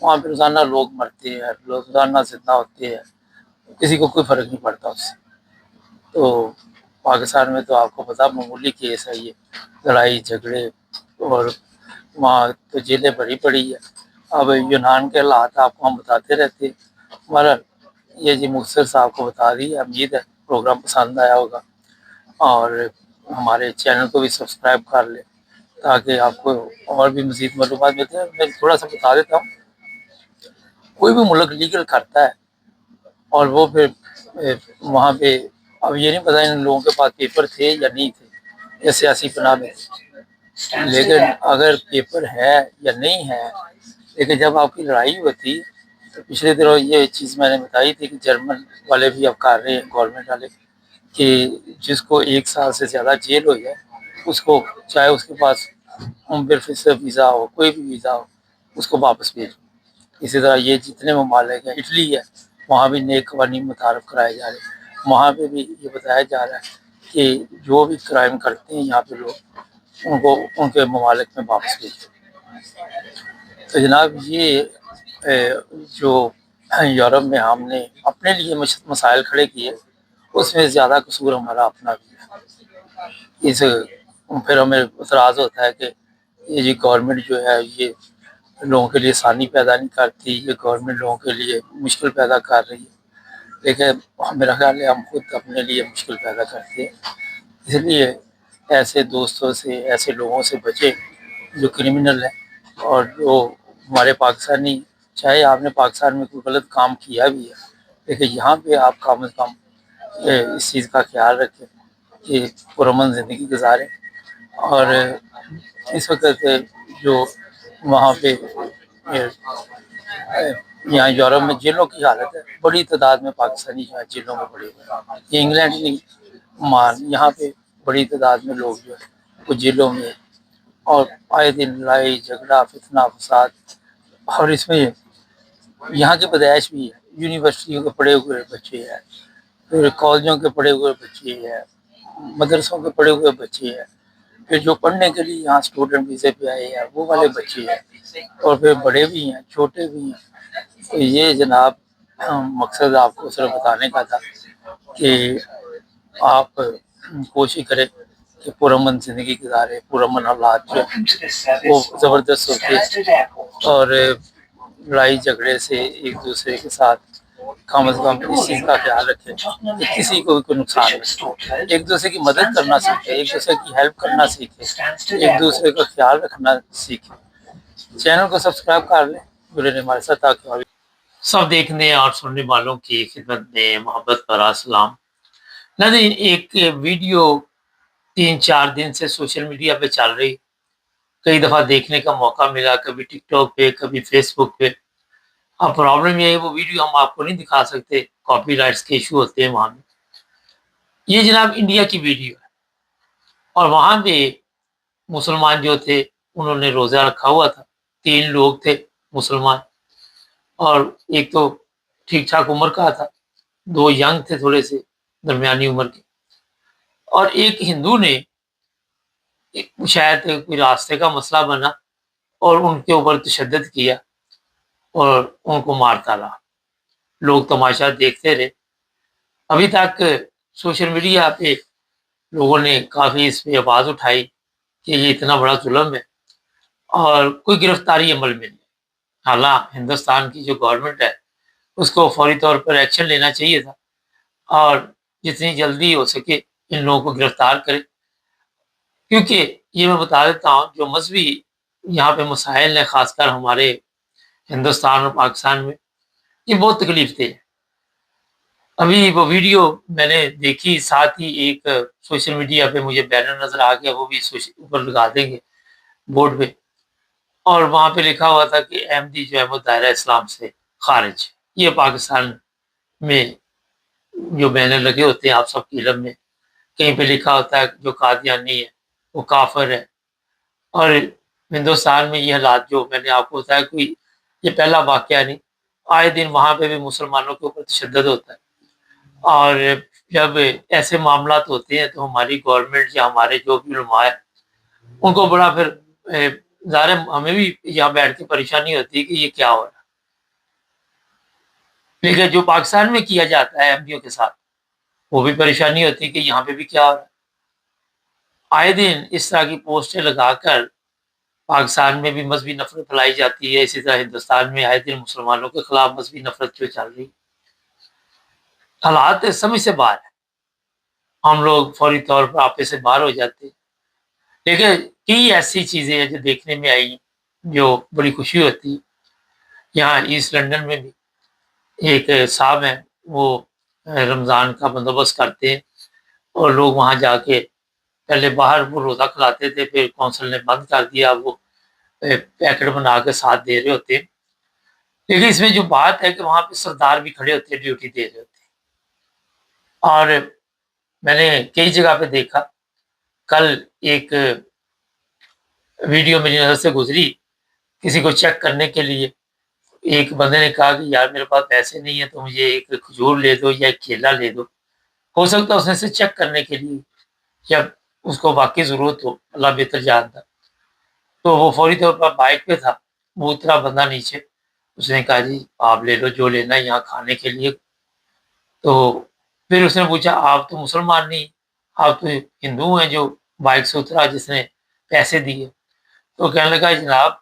وہاں پہ روزانہ لوگ مرتے ہیں، روزانہ زندہ ہوتے ہیں، کسی کو کوئی فرق نہیں پڑتا اس سے۔ تو پاکستان میں تو آپ کو پتا معمولی کیس ہے یہ، لڑائی جھگڑے، اور وہاں تو جیلیں بھری پڑی ہے۔ اب یونان کے حالات آپ کو ہم بتاتے رہتے ہیں۔ ہمارا یہ جی مختصر صاحب کو بتا دی، امید ہے پروگرام پسند آیا ہوگا، اور ہمارے چینل کو بھی سبسکرائب کر لیں تاکہ آپ کو اور بھی مزید معلومات ملتے ہیں۔ میں تھوڑا سا بتا دیتا ہوں، کوئی بھی ملک لیگل کرتا ہے اور وہ پھر وہاں پہ، اب یہ نہیں پتا ان لوگوں کے پاس پیپر تھے یا نہیں تھے یا سیاسی پناہ میں، لیکن اگر پیپر ہے یا نہیں ہے، لیکن جب آپ کی لڑائی ہوتی، تو پچھلے دنوں یہ چیز میں نے بتائی تھی کہ جرمن والے بھی اب کر رہے ہیں، گورنمنٹ والے، کہ جس کو 1 سال سے زیادہ جیل ہو جائے اس کو، چاہے اس کے پاس پھر ویزا ہو، کوئی بھی ویزا ہو، اس کو واپس بھیجو۔ اسی طرح یہ جتنے ممالک ہیں، اٹلی ہے، وہاں بھی نئے قوانین متعارف کرائے جا رہے ہیں۔ وہاں پہ بھی یہ بتایا جا رہا ہے کہ جو بھی کرائم کرتے ہیں یہاں پہ لوگ، ان کو ان کے ممالک میں واپس بھیجو۔ تو جناب یہ جو یورپ میں ہم نے اپنے لیے مسائل کھڑے کیے، اس میں زیادہ قصور ہمارا اپنا بھی ہے۔ پھر ہمیں اعتراض ہوتا ہے کہ یہ جی گورنمنٹ جو ہے یہ لوگوں کے لیے آسانی پیدا نہیں کرتی، یہ گورنمنٹ لوگوں کے لیے مشکل پیدا کر رہی ہے، لیکن میرا خیال ہے ہم خود اپنے لیے مشکل پیدا کرتے ہیں۔ اس لیے ایسے دوستوں سے، ایسے لوگوں سے بچے جو کرمنل ہیں، اور جو ہمارے پاکستانی، چاہے آپ نے پاکستان میں کوئی غلط کام کیا بھی ہے، لیکن یہاں پہ آپ کم از کم اس چیز کا خیال رکھیں کہ پرامن زندگی گزاریں۔ اور اس وقت جو وہاں پہ یہاں یورپ میں جیلوں کی حالت ہے، بڑی تعداد میں پاکستانی یہاں جیلوں میں پڑے ہوئے ہیں۔ یہ انگلینڈ نہیں، یہاں پہ بڑی تعداد میں لوگ جو ہے وہ جیلوں میں، اور آئے دن لڑائی جھگڑا فتنہ فساد، اور اس میں یہاں کی پیدائش بھی ہے، یونیورسٹیوں کے پڑھے ہوئے بچے ہیں، پھر کالجوں کے پڑھے ہوئے بچے ہیں، مدرسوں کے پڑھے ہوئے بچے ہیں، پھر جو پڑھنے کے لیے یہاں اسٹوڈنٹ ویزے پہ آئے ہیں وہ والے بچے ہیں، اور پھر بڑے بھی ہیں چھوٹے بھی ہیں۔ تو یہ جناب مقصد آپ کو صرف بتانے کا تھا کہ آپ کوشش کریں کہ پرامن زندگی گزارے، پرامن حالات جو وہ زبردست ہوتے ہیں، اور لڑائی جھگڑے سے ایک دوسرے کے ساتھ کم از کم اس چیز کا خیال رکھیں کہ کسی کو بھی کوئی نقصان نہیں، ایک دوسرے کی مدد کرنا سیکھے، ایک دوسرے کی ہیلپ کرنا سیکھے، ایک دوسرے کا خیال رکھنا سیکھے۔ چینل کو سبسکرائب کر لیں، جڑے رہیں ہمارے ساتھ، تاکہ سب دیکھنے اور سننے والوں کی خدمت میں محبت پر السلام۔ ناظرین، ایک ویڈیو 3-4 دن سے سوشل میڈیا پہ چل رہی، کئی دفعہ دیکھنے کا موقع ملا، کبھی ٹک ٹاک پہ، کبھی فیس بک پہ۔ اب پرابلم یہ ہے وہ ویڈیو ہم آپ کو نہیں دکھا سکتے، کاپی رائٹس کے ایشو ہوتے ہیں وہاں میں۔ یہ جناب انڈیا کی ویڈیو ہے، اور وہاں پہ مسلمان جو تھے انہوں نے روزہ رکھا ہوا تھا، 3 لوگ تھے مسلمان، اور ایک تو ٹھیک ٹھاک عمر کا تھا، 2 ینگ تھے تھوڑے سے درمیانی عمر کے، اور ایک ہندو نے شاید کوئی راستے کا مسئلہ بنا اور ان کے اوپر تشدد کیا اور ان کو مار ڈالا۔ لوگ تماشا دیکھتے رہے۔ ابھی تک سوشل میڈیا پہ لوگوں نے کافی اس پہ آواز اٹھائی کہ یہ اتنا بڑا ظلم ہے، اور کوئی گرفتاری عمل میں نہیں۔ حالانکہ ہندوستان کی جو گورنمنٹ ہے اس کو فوری طور پر ایکشن لینا چاہیے تھا، اور جتنی جلدی ہو سکے ان لوگوں کو گرفتار کرے، کیونکہ یہ میں بتا دیتا ہوں جو مذہبی یہاں پہ مسائل ہیں، خاص کر ہمارے ہندوستان اور پاکستان میں، یہ بہت تکلیف دہ ہے۔ ابھی وہ ویڈیو میں نے دیکھی، ساتھ ہی ایک سوشل میڈیا پہ مجھے بینر نظر آ گیا، وہ بھی اوپر لگا دیں گے بورڈ پہ، اور وہاں پہ لکھا ہوا تھا کہ احمدی جو ہے وہ دائرہ اسلام سے خارج۔ یہ پاکستان میں جو بینر لگے ہوتے ہیں آپ سب کے علم میں، کہیں پہ لکھا ہوتا ہے جو قادیانی ہے وہ کافر ہے۔ اور ہندوستان میں یہ حالات جو میں نے آپ کو بتایا، کوئی یہ پہلا واقعہ نہیں، آئے دن وہاں پہ بھی مسلمانوں کے اوپر تشدد ہوتا ہے، اور جب ایسے معاملات ہوتے ہیں تو ہماری گورنمنٹ یا ہمارے جو بھی علماء ہیں ان کو بڑا پھر ظاہر ہمیں بھی یہاں بیٹھ کے پریشانی ہوتی ہے کہ یہ کیا ہو رہا ہے۔ لیکن جو پاکستان میں کیا جاتا ہے احمدیوں کے ساتھ، وہ بھی پریشانی ہوتی ہے کہ یہاں پہ بھی کیا ہو رہا ہے۔ آئے دن اس طرح کی پوسٹیں لگا کر پاکستان میں بھی مذہبی نفرت پھیلائی جاتی ہے، اسی طرح ہندوستان میں آئے دن مسلمانوں کے خلاف مذہبی نفرت جو چل رہی، حالات سمجھ سے باہر ہے۔ ہم لوگ فوری طور پر آپے سے باہر ہو جاتے ہیں، لیکن کئی ایسی چیزیں ہیں جو دیکھنے میں آئی جو بڑی خوشی ہوتی ہے۔ یہاں ایسٹ لنڈن میں بھی ایک صاحب ہیں، وہ رمضان کا بندوبست کرتے ہیں اور لوگ وہاں جا کے پہلے باہر وہ روزہ کھلاتے تھے، پھر کونسل نے بند کر دیا، وہ پیکٹ بنا کے ساتھ دے رہے ہوتے ہیں۔ لیکن اس میں جو بات ہے کہ وہاں پہ سردار بھی کھڑے ہوتے ہیں، ڈیوٹی دے رہے ہوتے ہیں۔ اور میں نے کئی جگہ پہ دیکھا، کل ایک ویڈیو میری نظر سے گزری، کسی کو چیک کرنے کے لیے ایک بندے نے کہا کہ یار میرے پاس پیسے نہیں ہیں تو مجھے ایک کھجور لے دو یا ایک کیلا لے دو۔ ہو سکتا ہے اس نے سے چیک کرنے کے لیے، جب اس کو واقعی ضرورت ہو، اللہ بہتر جانتا۔ تو وہ فوری طور پر بائک پہ تھا، وہ اترا بندہ نیچے، اس نے کہا جی آپ لے لو جو لینا ہے یہاں کھانے کے لیے۔ تو پھر اس نے پوچھا آپ تو مسلمان نہیں، آپ تو ہندو ہیں جو بائک سے اترا جس نے پیسے دیے۔ تو کہنے لگا جناب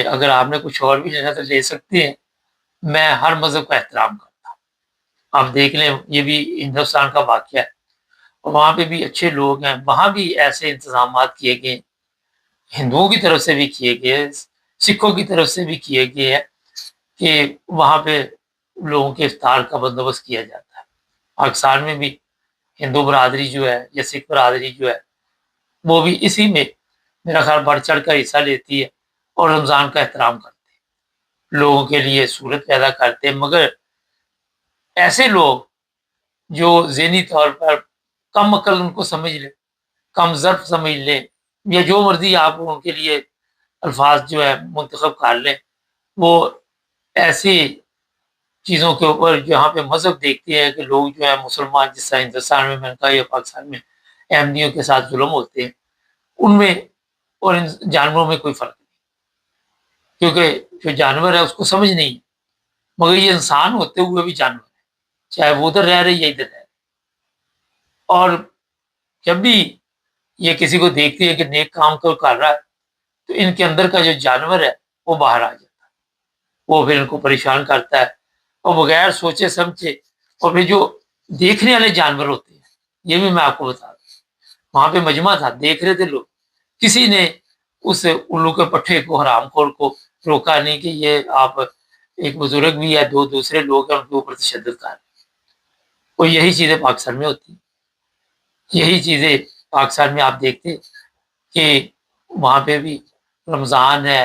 اگر آپ نے کچھ اور بھی لینا تو لے سکتے ہیں، میں ہر مذہب کا احترام کرتا ہوں۔ آپ دیکھ لیں یہ بھی ہندوستان کا واقعہ ہے، اور وہاں پہ بھی اچھے لوگ ہیں، وہاں بھی ایسے انتظامات کیے گئے، ہندوؤں کی طرف سے بھی کیے گئے، سکھوں کی طرف سے بھی کیے گئے ہیں کہ وہاں پہ لوگوں کے افطار کا بندوبست کیا جاتا ہے۔ پاکستان میں بھی ہندو برادری جو ہے یا سکھ برادری جو ہے وہ بھی اسی میں میرا خیال بڑھ چڑھ کر حصہ لیتی ہے اور رمضان کا احترام کرتے ہیں، لوگوں کے لیے صورت پیدا کرتے ہیں۔ مگر ایسے لوگ جو ذہنی طور پر کم عقل ان کو سمجھ لیں، کم ظرف سمجھ لیں، یا جو مرضی آپ ان کے لیے الفاظ جو ہے منتخب کر لیں، وہ ایسی چیزوں کے اوپر جہاں پہ مذہب دیکھتے ہیں کہ لوگ جو ہے مسلمان، جس طرح ہندوستان میں نے کہا یا پاکستان میں احمدیوں کے ساتھ ظلم ہوتے ہیں، ان میں اور ان جانوروں میں کوئی فرق نہیں، کیونکہ جو جانور ہے اس کو سمجھ نہیں ہے، مگر یہ انسان ہوتے ہوئے بھی جانور ہے، چاہے وہ ادھر رہ رہے یا ادھر رہ رہے۔ اور جب بھی یہ کسی کو دیکھتی ہے کہ نیک کام کو کر رہا ہے تو ان کے اندر کا جو جانور ہے وہ باہر آ جاتا ہے، وہ پھر ان کو پریشان کرتا ہے، اور بغیر سوچے سمجھے۔ اور پھر جو دیکھنے والے جانور ہوتے ہیں، یہ بھی میں آپ کو بتا دوں، وہاں پہ مجمع تھا، دیکھ رہے تھے لوگ، کسی نے اس الو کے پٹھے کو، حرام خور کو روکا نہیں کہ یہ آپ ایک بزرگ بھی ہے، دو دوسرے لوگ ہیں، ان کے اوپر تشدد کر رہے ہیں۔ اور یہی چیزیں پاکستان میں ہوتی ہیں، یہی چیزیں پاکستان میں آپ دیکھتے کہ وہاں پہ بھی رمضان ہے،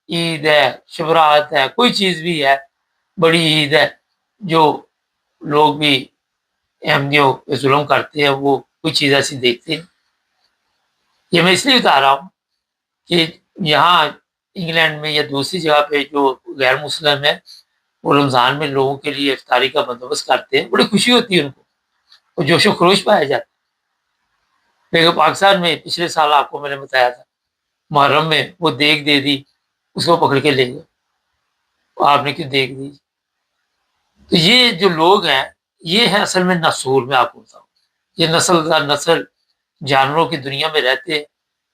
عید ہے، شبرات ہے، کوئی چیز بھی ہے، بڑی عید ہے، جو لوگ بھی احمدیوں پہ ظلم کرتے ہیں وہ کوئی چیز ایسی دیکھتے ہیں۔ یہ میں اس لیے بتا رہا ہوں کہ یہاں انگلینڈ میں یا دوسری جگہ پہ جو غیر مسلم ہے وہ رمضان میں لوگوں کے لیے افطاری کا بندوبست کرتے ہیں، بڑی خوشی ہوتی ہے ان کو، اور جوش و خروش پایا جاتا ہے۔ لیکن پاکستان میں پچھلے سال آپ کو میں نے بتایا تھا، محرم میں وہ دیگ دے دی، اس کو پکڑ کے لے گئے، آپ نے کیوں دیگ دی؟ تو یہ جو لوگ ہیں یہ ہے اصل میں نسول، میں آپ کو بتاؤں، یہ نسل در نسل جانوروں کی دنیا میں رہتے ہیں،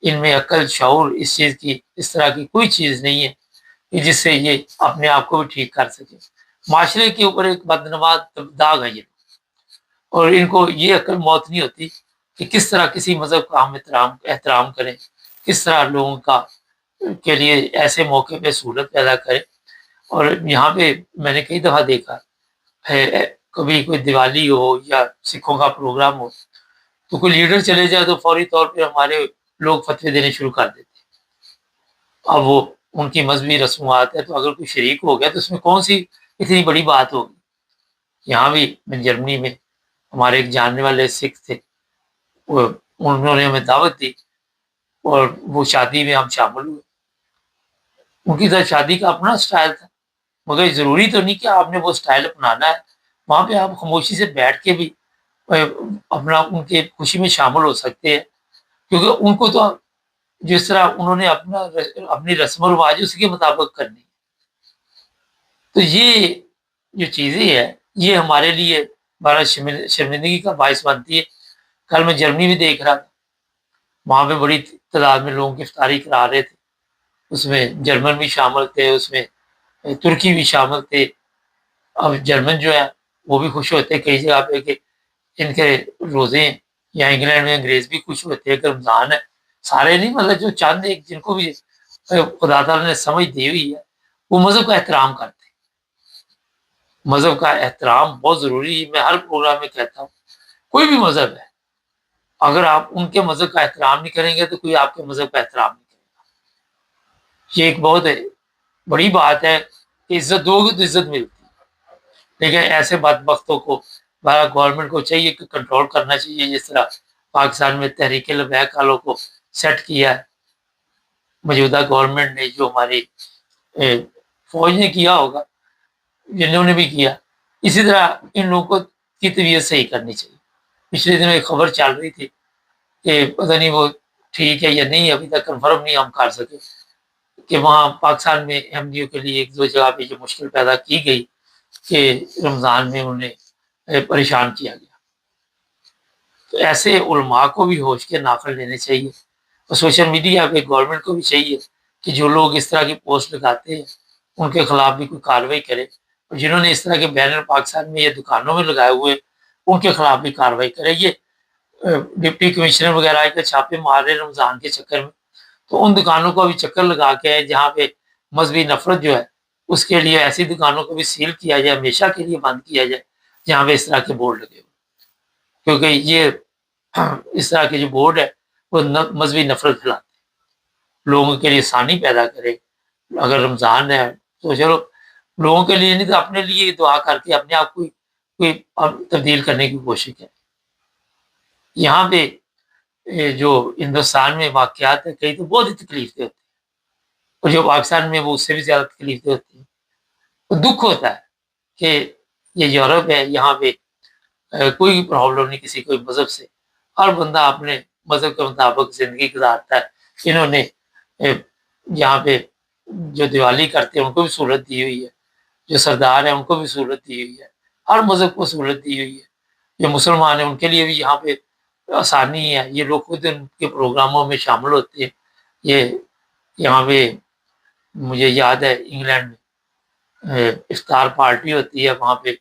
ان میں عقل، شعور، اس چیز کی، اس طرح کی کوئی چیز نہیں ہے کہ جس سے یہ اپنے آپ کو بھی ٹھیک کر سکے۔ معاشرے کے اوپر ایک بدنما داغ ہے یہ، اور ان کو یہ عقل موت نہیں ہوتی کہ کس طرح کسی مذہب کا ہم احترام کریں، کس طرح لوگوں کا کے لیے ایسے موقع پہ سہولت پیدا کریں۔ اور یہاں پہ میں نے کئی دفعہ دیکھا ہے، کبھی کوئی دیوالی ہو یا سکھوں کا پروگرام ہو تو کوئی لیڈر چلے جائے تو فوری طور پہ ہمارے لوگ فتوے دینے شروع کر دیتے ہیں۔ اب وہ ان کی مذہبی رسومات ہے، تو اگر کوئی شریک ہو گیا تو اس میں کون سی اتنی بڑی بات ہوگی۔ یہاں بھی جرمنی میں ہمارے ایک جاننے والے سکھ تھے، انہوں نے ہمیں دعوت دی اور وہ شادی میں ہم شامل ہوئے۔ ان کی طرح شادی کا اپنا سٹائل تھا، مگر ضروری تو نہیں کہ آپ نے وہ سٹائل اپنانا ہے، وہاں پہ آپ خاموشی سے بیٹھ کے بھی اپنا ان کے خوشی میں شامل ہو سکتے ہیں، کیونکہ ان کو تو جس طرح انہوں نے اپنی رسم و رواج اسی کے مطابق کرنی ہے۔ تو یہ جو چیزیں ہیں یہ ہمارے لیے بڑا شرمندگی کا باعث بنتی ہے۔ کل میں جرمنی بھی دیکھ رہا تھا، وہاں پہ بڑی تعداد میں لوگوں کی افطاری کرا رہے تھے، اس میں جرمن بھی شامل تھے، اس میں ترکی بھی شامل تھے۔ اب جرمن جو ہے وہ بھی خوش ہوتے ہیں کئی جگہ پہ کہ ان کے روزے ہیں، یا انگلینڈ میں انگریز بھی خوش ہوتے ہیں کہ رمضان ہے۔ سارے نہیں، مطلب جو چند ایک جن کو بھی خدا تعالیٰ نے سمجھ دی ہوئی ہے وہ مذہب کا احترام کرتے ہیں۔ مذہب کا احترام بہت ضروری ہے، میں ہر پروگرام میں کہتا ہوں، کوئی بھی مذہب ہے، اگر آپ ان کے مذہب کا احترام نہیں کریں گے تو کوئی آپ کے مذہب کا احترام نہیں کرے گا۔ یہ ایک بہت بڑی بات ہے کہ عزت دو گے تو عزت ملتی ہے، لیکن ایسے بدبختوں کو گورنمنٹ کو چاہیے کہ کنٹرول کرنا چاہیے، جس طرح پاکستان میں تحریک لبیک والوں کو سیٹ کیا ہے موجودہ گورنمنٹ نے، جو ہماری فوج نے کیا ہوگا، جنہوں نے بھی کیا، اسی طرح ان لوگوں کی طبیعت صحیح کرنی چاہیے۔ پچھلے دنوں ایک خبر چل رہی تھی کہ پتہ نہیں وہ ٹھیک ہے یا نہیں، ابھی تک کنفرم نہیں ہم کر سکے، کہ وہاں پاکستان میں ایم ڈی او کے لیے ایک دو جگہ پہ جو مشکل پیدا کی گئی کہ رمضان میں انہیں پریشان کیا گیا۔ تو ایسے علماء کو بھی ہوش کے ناخن لینے چاہیے، اور سوشل میڈیا پہ گورنمنٹ کو بھی چاہیے کہ جو لوگ اس طرح کی پوسٹ لگاتے ہیں ان کے خلاف بھی کوئی کارروائی کرے، اور جنہوں نے اس طرح کے بینر پاکستان میں یا دکانوں میں لگائے ہوئے ان کے خلاف بھی کارروائی کرے۔ یہ ڈپٹی کمشنر وغیرہ کے چھاپے مار رہے رمضان کے چکر میں، تو ان دکانوں کو بھی چکر لگا کے جہاں پہ مذہبی نفرت جو ہے اس کے لیے ایسی دکانوں کو بھی سیل کیا جائے، ہمیشہ کے لیے بند کیا جائے جہاں پہ اس طرح کے بورڈ لگے ہوئے، کیونکہ یہ اس طرح کے جو بورڈ ہے وہ مذہبی نفرت پھیلاتے ہیں، لوگوں کے لیے آسانی پیدا کرے۔ اگر رمضان ہے تو چلو لوگوں کے لیے نہیں تو اپنے لیے دعا کر کے اپنے آپ کو کوئی تبدیل کرنے کی کوشش کرے۔ یہاں پہ جو ہندوستان میں واقعات ہے کئی تو بہت ہی تکلیف دہ ہوتے ہیں، اور جو پاکستان میں وہ اس سے بھی زیادہ تکلیف دہ ہوتی ہیں۔ تو دکھ ہوتا ہے کہ یہ یورپ ہے، یہاں پہ کوئی پرابلم نہیں کسی کوئی مذہب سے، ہر بندہ اپنے مذہب کے مطابق زندگی گزارتا ہے۔ انہوں نے یہاں پہ جو دیوالی کرتے ہیں ان کو بھی سہولت دی ہوئی ہے، جو سردار ہیں ان کو بھی سہولت دی ہوئی ہے، ہر مذہب کو سہولت دی ہوئی ہے۔ جو مسلمان ہیں ان کے لیے بھی یہاں پہ آسانی ہے، یہ لوگ خود ان کے پروگراموں میں شامل ہوتے ہیں۔ یہ یہاں پہ مجھے یاد ہے انگلینڈ میں افطار پارٹی ہوتی ہے، وہاں پہ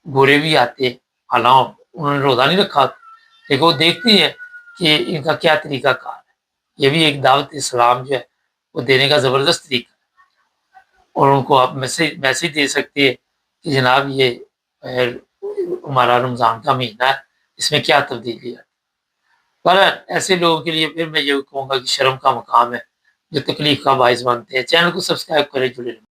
گورے بھی آتے ہیں، حالانکہ انہوں نے روزہ نہیں رکھا، لیکن وہ دیکھتے ہیں کہ ان کا کیا طریقہ کار ہے۔ یہ بھی ایک دعوت اسلام جو ہے وہ دینے کا زبردست طریقہ ہے، اور ان کو آپ میسیج دے سکتے ہیں کہ جناب یہ ہمارا رمضان کا مہینہ ہے، اس میں کیا تبدیلی ہے۔ پر ایسے لوگوں کے لیے پھر میں یہ کہوں گا کہ شرم کا مقام ہے جو تکلیف کا باعث بنتے ہیں۔ چینل کو سبسکرائب کریں، جڑے رہیں۔